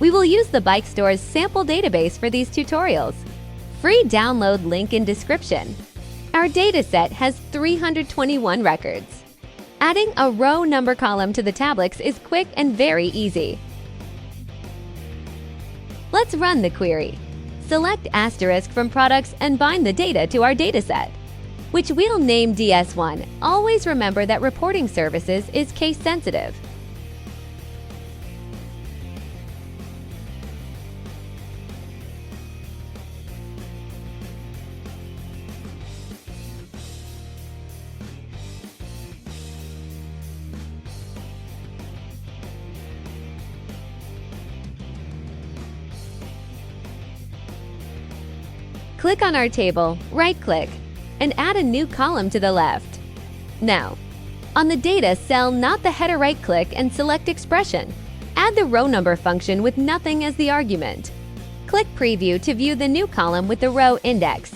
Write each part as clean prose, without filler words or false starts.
We will use the Bike Store's sample database for these tutorials. Free download link in description. Our dataset has 321 records. Adding a row number column to the Tablix is quick and very easy. Let's run the query. Select Asterisk from products and bind the data to our dataset, which we'll name DS1. Always remember that reporting services is case sensitive. Click on our table, right-click, and add a new column to the left. Now, on the data cell, not the header, right-click and select Expression. Add the row number function with nothing as the argument. Click Preview to view the new column with the row index.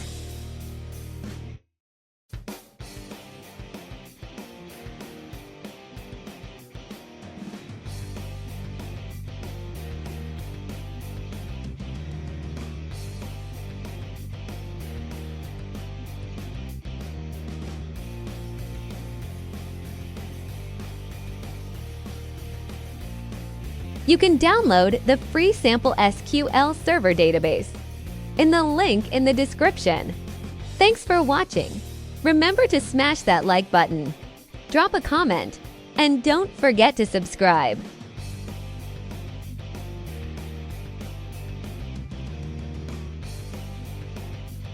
You can download the free sample SQL server database in the link in the description. Thanks for watching. Remember to smash that like button, drop a comment, and don't forget to subscribe.